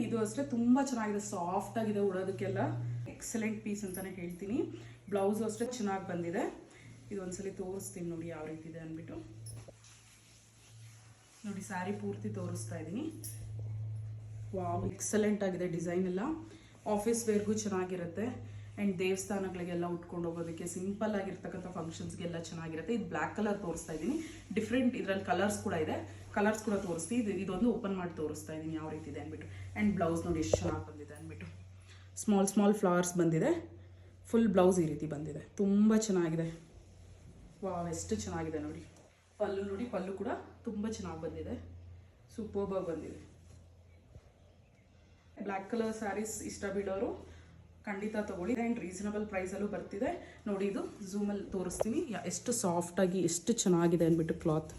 ಇದು ಅಷ್ಟೇ ತುಂಬ ಚೆನ್ನಾಗಿದೆ, ಸಾಫ್ಟ್ ಆಗಿದೆ, ಉಡೋದಕ್ಕೆಲ್ಲ ಎಕ್ಸಲೆಂಟ್ ಪೀಸ್ ಅಂತಾನೆ ಹೇಳ್ತೀನಿ. ಬ್ಲೌಸು ಅಷ್ಟೇ ಚೆನ್ನಾಗಿ ಬಂದಿದೆ. ಇದು ಒಂದ್ಸಲಿ ತೋರಿಸ್ತೀನಿ ನೋಡಿ ಯಾವ ರೀತಿ ಇದೆ ಅಂದ್ಬಿಟ್ಟು. ನೋಡಿ ಸ್ಯಾರಿ ಪೂರ್ತಿ ತೋರಿಸ್ತಾ ಇದ್ದೀನಿ. ವಾವ್, ಎಕ್ಸಲೆಂಟ್ ಆಗಿದೆ ಡಿಸೈನ್ ಎಲ್ಲ. ಆಫೀಸ್ ವೇರ್ಗೂ ಚೆನ್ನಾಗಿರುತ್ತೆ ಆ್ಯಂಡ್ ದೇವಸ್ಥಾನಗಳಿಗೆಲ್ಲ ಉಟ್ಕೊಂಡು ಹೋಗೋದಕ್ಕೆ ಸಿಂಪಲ್ ಆಗಿರ್ತಕ್ಕಂಥ ಫಂಕ್ಷನ್ಸ್ಗೆಲ್ಲ ಚೆನ್ನಾಗಿರುತ್ತೆ. ಇದು ಬ್ಲ್ಯಾಕ್ ಕಲರ್ ತೋರಿಸ್ತಾ ಇದ್ದೀನಿ. ಡಿಫ್ರೆಂಟ್ ಇದರಲ್ಲಿ ಕಲರ್ಸ್ ಕೂಡ ಇದೆ, ಕಲರ್ಸ್ ಕೂಡ ತೋರಿಸ್ತೀನಿ. ಇದೊಂದು ಓಪನ್ ಮಾಡಿ ತೋರಿಸ್ತಾ ಇದ್ದೀನಿ ಯಾವ ರೀತಿ ಇದೆ ಅಂದ್ಬಿಟ್ಟು. ಆ್ಯಂಡ್ ಬ್ಲೌಸ್ ನೋಡಿ ಎಷ್ಟು ಚೆನ್ನಾಗಿ ಬಂದಿದೆ ಅಂದ್ಬಿಟ್ಟು. ಸ್ಮಾಲ್ ಫ್ಲವರ್ಸ್ ಬಂದಿದೆ. ಫುಲ್ ಬ್ಲೌಸ್ ಈ ರೀತಿ ಬಂದಿದೆ, ತುಂಬ ಚೆನ್ನಾಗಿದೆ. ವಾವ್, ಎಷ್ಟು ಚೆನ್ನಾಗಿದೆ ನೋಡಿ. ಪಲ್ಲು ನೋಡಿ, ಪಲ್ಲು ಕೂಡ ತುಂಬ ಚೆನ್ನಾಗಿ ಬಂದಿದೆ, ಸೂಪರ್ಬಾಗಿ ಬಂದಿದೆ. ಬ್ಲ್ಯಾಕ್ ಕಲರ್ ಸ್ಯಾರೀಸ್ ಇಷ್ಟ ಬೀಳೋರು ಖಂಡಿತ ತೊಗೊಳ್ಳಿ. ಆ್ಯಂಡ್ ರೀಸನಬಲ್ ಪ್ರೈಸಲ್ಲೂ ಬರ್ತಿದೆ ನೋಡಿ. ಇದು ಝೂಮಲ್ಲಿ ತೋರಿಸ್ತೀನಿ ಎಷ್ಟು ಸಾಫ್ಟಾಗಿ ಎಷ್ಟು ಚೆನ್ನಾಗಿದೆ ಅಂದ್ಬಿಟ್ಟು. ಕ್ಲಾತ್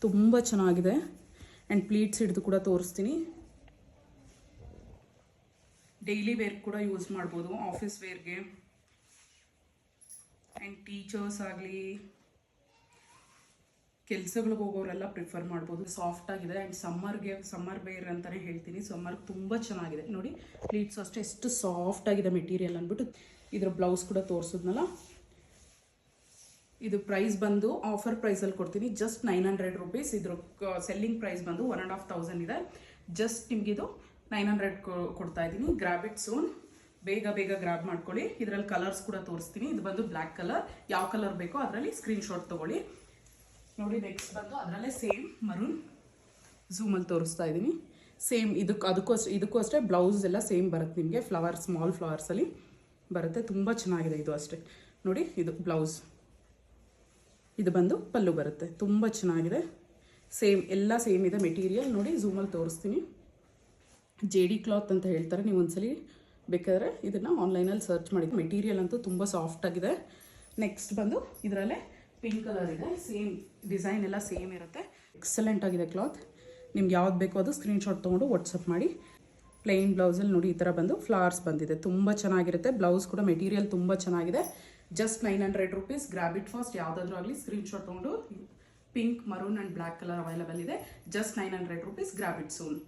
ತುಂಬ ಚೆನ್ನಾಗಿದೆ. ಆ್ಯಂಡ್ ಪ್ಲೀಟ್ಸ್ ಹಿಡಿದು ಕೂಡ ತೋರಿಸ್ತೀನಿ. ಡೈಲಿ ವೇರ್ ಕೂಡ ಯೂಸ್ ಮಾಡ್ಬೋದು, ಆಫೀಸ್ ವೇರ್ಗೆ. ಆ್ಯಂಡ್ ಟೀಚರ್ಸ್ ಆಗಲಿ ಕೆಲಸಗಳಿಗೆ ಹೋಗೋರೆಲ್ಲ ಪ್ರಿಫರ್ ಮಾಡ್ಬೋದು. ಸಾಫ್ಟ್ ಆಗಿದೆ ಆ್ಯಂಡ್ ಸಮ್ಮರ್ ವೇರ್ ಅಂತಲೇ ಹೇಳ್ತೀನಿ. ಸಮ್ಮರ್ಗೆ ತುಂಬ ಚೆನ್ನಾಗಿದೆ ನೋಡಿ. ಪ್ಲೀಟ್ಸ್ ಅಷ್ಟೇ ಎಷ್ಟು ಸಾಫ್ಟ್ ಆಗಿದೆ ಮೆಟೀರಿಯಲ್ ಅಂದ್ಬಿಟ್ಟು. ಇದರ ಬ್ಲೌಸ್ ಕೂಡ ತೋರಿಸಿದ್ನಲ್ಲ. ಇದು ಪ್ರೈಸ್ ಬಂದು ಆಫರ್ ಪ್ರೈಸಲ್ಲಿ ಕೊಡ್ತೀನಿ, ಜಸ್ಟ್ 900 ರೂಪೀಸ್. ಇದ್ರ ಸೆಲ್ಲಿಂಗ್ ಪ್ರೈಸ್ ಬಂದು 1500 ಇದೆ. ಜಸ್ಟ್ ನಿಮಗಿದು 900 ಕೊಡ್ತಾ ಇದ್ದೀನಿ. ಗ್ರಾಬ್ ಇಟ್ ಸೂನ್, ಬೇಗ ಗ್ರಾಬ್ ಮಾಡ್ಕೊಳ್ಳಿ. ಇದರಲ್ಲಿ ಕಲರ್ಸ್ ಕೂಡ ತೋರಿಸ್ತೀನಿ. ಇದು ಬಂದು ಬ್ಲ್ಯಾಕ್ ಕಲರ್. ಯಾವ ಕಲರ್ ಬೇಕೋ ಅದರಲ್ಲಿ ಸ್ಕ್ರೀನ್ಶಾಟ್ ತೊಗೊಳ್ಳಿ ನೋಡಿ. ನೆಕ್ಸ್ಟ್ ಬಂದು ಅದರಲ್ಲೇ ಸೇಮ್ ಮರೂನ್, ಝೂಮಲ್ಲಿ ತೋರಿಸ್ತಾ ಇದ್ದೀನಿ. ಸೇಮ್ ಇದಕ್ಕೂ ಅಷ್ಟೇ ಬ್ಲೌಸ್ ಎಲ್ಲ ಸೇಮ್ ಬರುತ್ತೆ ನಿಮಗೆ. ಸ್ಮಾಲ್ ಫ್ಲವರ್ಸಲ್ಲಿ ಬರುತ್ತೆ. ತುಂಬ ಚೆನ್ನಾಗಿದೆ ಇದು ಅಷ್ಟೇ ನೋಡಿ. ಇದು ಬ್ಲೌಸ್, ಇದು ಬಂದು ಪಲ್ಲು ಬರುತ್ತೆ. ತುಂಬ ಚೆನ್ನಾಗಿದೆ. ಎಲ್ಲ ಸೇಮ್ ಇದೆ ಮೆಟೀರಿಯಲ್ ನೋಡಿ. ಝೂಮಲ್ಲಿ ತೋರಿಸ್ತೀನಿ. JD ಕ್ಲಾತ್ ಅಂತ ಹೇಳ್ತಾರೆ. ನೀವು ಒಂದ್ಸಲಿ ಬೇಕಾದರೆ ಇದನ್ನು ಆನ್ಲೈನಲ್ಲಿ ಸರ್ಚ್ ಮಾಡಿ. ಮೆಟೀರಿಯಲ್ ಅಂತೂ ತುಂಬ ಸಾಫ್ಟ್ ಆಗಿದೆ. ನೆಕ್ಸ್ಟ್ ಬಂದು ಇದರಲ್ಲೇ ಪಿಂಕ್ ಕಲರ್ ಇದೆ. ಸೇಮ್ ಡಿಸೈನ್ ಎಲ್ಲ ಸೇಮ್ ಇರುತ್ತೆ. ಎಕ್ಸಲೆಂಟ್ ಆಗಿದೆ ಕ್ಲಾತ್. ನಿಮ್ಗೆ ಯಾವ್ದು ಬೇಕೋ ಅದು ಸ್ಕ್ರೀನ್ಶಾಟ್ ತೊಗೊಂಡು ವಾಟ್ಸಪ್ ಮಾಡಿ. ಪ್ಲೈನ್ ಬ್ಲೌಸಲ್ಲಿ ನೋಡಿ ಈ ಥರ ಬಂದು ಫ್ಲವರ್ಸ್ ಬಂದಿದೆ. ತುಂಬ ಚೆನ್ನಾಗಿರುತ್ತೆ. ಬ್ಲೌಸ್ ಕೂಡ ಮೆಟೀರಿಯಲ್ ತುಂಬ ಚೆನ್ನಾಗಿದೆ. Just 900 rupees. Grab it fast. ಯಾವುದಾದ್ರೂ ಆಗಲಿ ಸ್ಕ್ರೀನ್ಶಾಟ್ ತೊಗೊಂಡು. Pink, maroon and black colour available just. ಜಸ್ಟ್ 900 ರೂಪೀಸ್. Grab it soon.